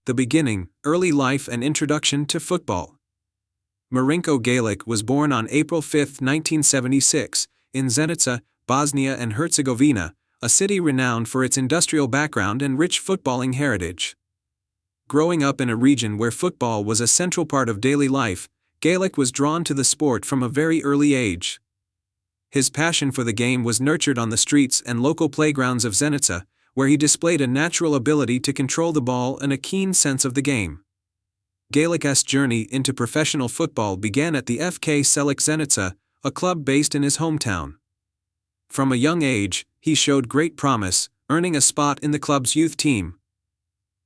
The beginning, early life and introduction to football. Marinko Galič was born on April 5, 1976, in Zenica, Bosnia and Herzegovina, a city renowned for its industrial background and rich footballing heritage. Growing up in a region where football was a central part of daily life, Galič was drawn to the sport from a very early age. His passion for the game was nurtured on the streets and local playgrounds of Zenica, where he displayed a natural ability to control the ball and a keen sense of the game. Galič's journey into professional football began at the FK Čelik Zenica, a club based in his hometown. From a young age, he showed great promise, earning a spot in the club's youth team.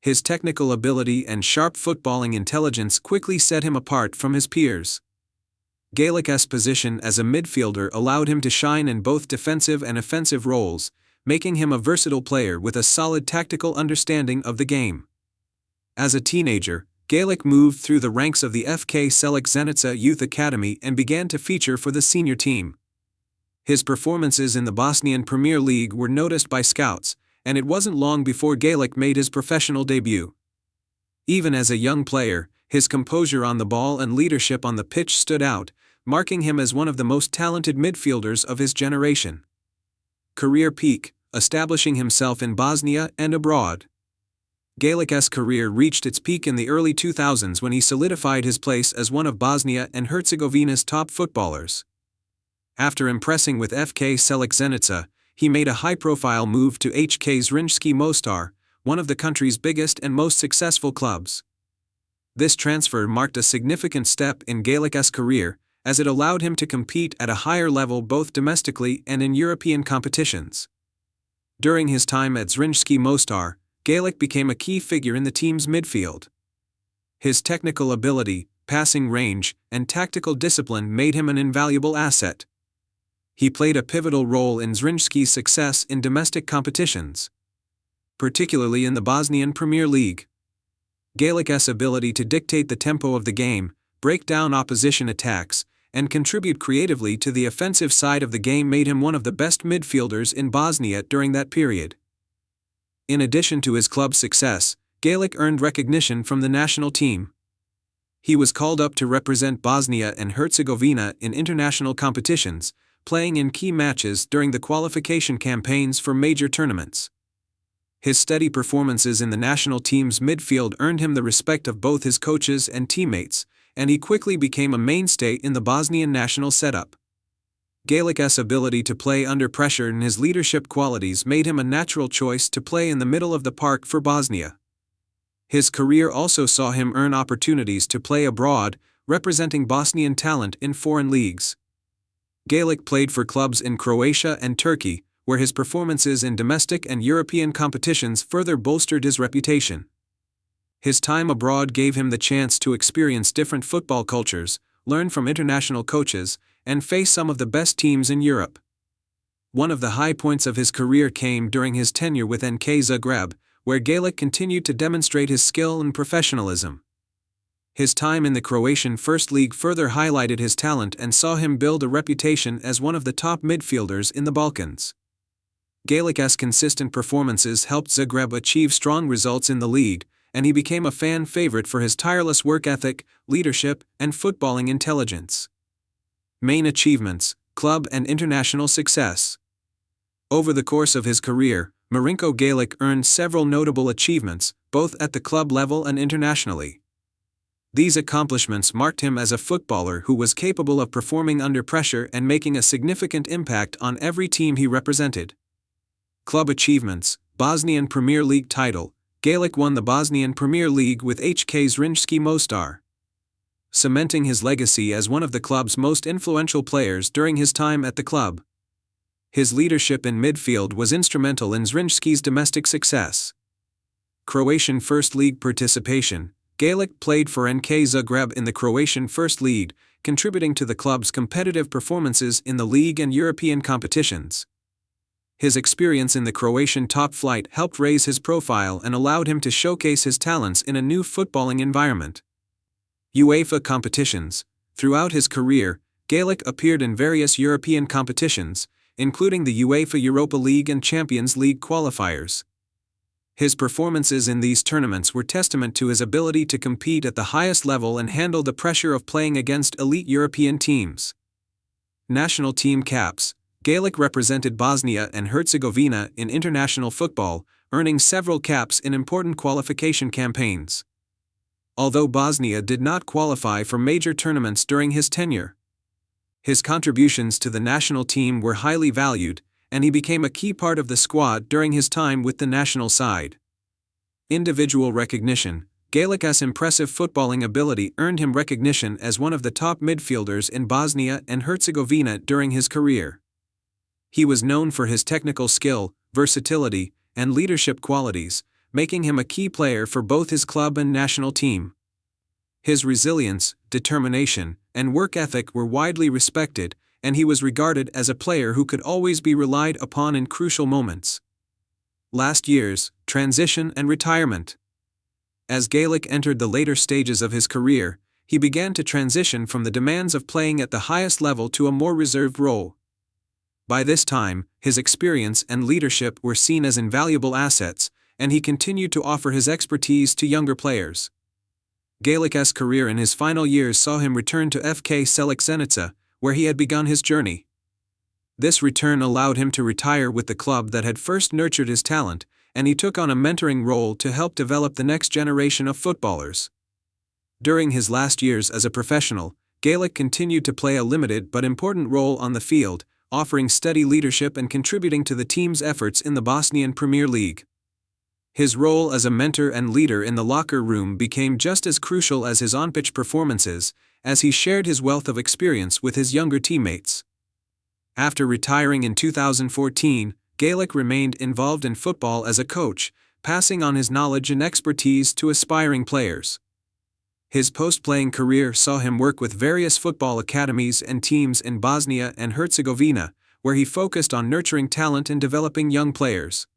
His technical ability and sharp footballing intelligence quickly set him apart from his peers. Galič's position as a midfielder allowed him to shine in both defensive and offensive roles, making him a versatile player with a solid tactical understanding of the game. As a teenager, Galič moved through the ranks of the FK Čelik Zenica Youth Academy and began to feature for the senior team. His performances in the Bosnian Premier League were noticed by scouts, and it wasn't long before Galič made his professional debut. Even as a young player, his composure on the ball and leadership on the pitch stood out, marking him as one of the most talented midfielders of his generation. Career peak, establishing himself in Bosnia and abroad. Galič's career reached its peak in the early 2000s when he solidified his place as one of Bosnia and Herzegovina's top footballers. After impressing with FK Čelik Zenica, he made a high-profile move to HK Zrinjski Mostar, one of the country's biggest and most successful clubs. This transfer marked a significant step in Galič's career, as it allowed him to compete at a higher level both domestically and in European competitions. During his time at Zrinjski Mostar, Galič became a key figure in the team's midfield. His technical ability, passing range, and tactical discipline made him an invaluable asset. He played a pivotal role in Zrinjski's success in domestic competitions, particularly in the Bosnian Premier League. Galič's ability to dictate the tempo of the game, break down opposition attacks, and contribute creatively to the offensive side of the game made him one of the best midfielders in Bosnia during that period. In addition to his club success, Galič earned recognition from the national team. He was called up to represent Bosnia and Herzegovina in international competitions, playing in key matches during the qualification campaigns for major tournaments. His steady performances in the national team's midfield earned him the respect of both his coaches and teammates, and he quickly became a mainstay in the Bosnian national setup. Galič's ability to play under pressure and his leadership qualities made him a natural choice to play in the middle of the park for Bosnia. His career also saw him earn opportunities to play abroad, representing Bosnian talent in foreign leagues. Galič played for clubs in Croatia and Turkey, where his performances in domestic and European competitions further bolstered his reputation. His time abroad gave him the chance to experience different football cultures, learn from international coaches, and face some of the best teams in Europe. One of the high points of his career came during his tenure with NK Zagreb, where Galič continued to demonstrate his skill and professionalism. His time in the Croatian First League further highlighted his talent and saw him build a reputation as one of the top midfielders in the Balkans. Galič's consistent performances helped Zagreb achieve strong results in the league, and he became a fan favorite for his tireless work ethic, leadership, and footballing intelligence. Main achievements, club and international success. Over the course of his career, Marinko Galič earned several notable achievements, both at the club level and internationally. These accomplishments marked him as a footballer who was capable of performing under pressure and making a significant impact on every team he represented. Club achievements: Bosnian Premier League title. Galič won the Bosnian Premier League with HK Zrinjski Mostar, cementing his legacy as one of the club's most influential players during his time at the club. His leadership in midfield was instrumental in Zrinjski's domestic success. Croatian First League participation. Galič played for NK Zagreb in the Croatian First League, contributing to the club's competitive performances in the league and European competitions. His experience in the Croatian top flight helped raise his profile and allowed him to showcase his talents in a new footballing environment. UEFA competitions. Throughout his career, Galič appeared in various European competitions, including the UEFA Europa League and Champions League qualifiers. His performances in these tournaments were testament to his ability to compete at the highest level and handle the pressure of playing against elite European teams. National team caps. Galič represented Bosnia and Herzegovina in international football, earning several caps in important qualification campaigns. Although Bosnia did not qualify for major tournaments during his tenure, his contributions to the national team were highly valued, and he became a key part of the squad during his time with the national side. Individual recognition. Galič's impressive footballing ability earned him recognition as one of the top midfielders in Bosnia and Herzegovina during his career. He was known for his technical skill, versatility, and leadership qualities, making him a key player for both his club and national team. His resilience, determination, and work ethic were widely respected, and he was regarded as a player who could always be relied upon in crucial moments. Last years, transition and retirement. As Galič entered the later stages of his career, he began to transition from the demands of playing at the highest level to a more reserved role. By this time, his experience and leadership were seen as invaluable assets, and he continued to offer his expertise to younger players. Galič's career in his final years saw him return to FK Čelik Zenica, where he had begun his journey. This return allowed him to retire with the club that had first nurtured his talent, and he took on a mentoring role to help develop the next generation of footballers. During his last years as a professional, Galič continued to play a limited but important role on the field, offering steady leadership and contributing to the team's efforts in the Bosnian Premier League. His role as a mentor and leader in the locker room became just as crucial as his on-pitch performances, as he shared his wealth of experience with his younger teammates. After retiring in 2014, Galič remained involved in football as a coach, passing on his knowledge and expertise to aspiring players. His post-playing career saw him work with various football academies and teams in Bosnia and Herzegovina, where he focused on nurturing talent and developing young players.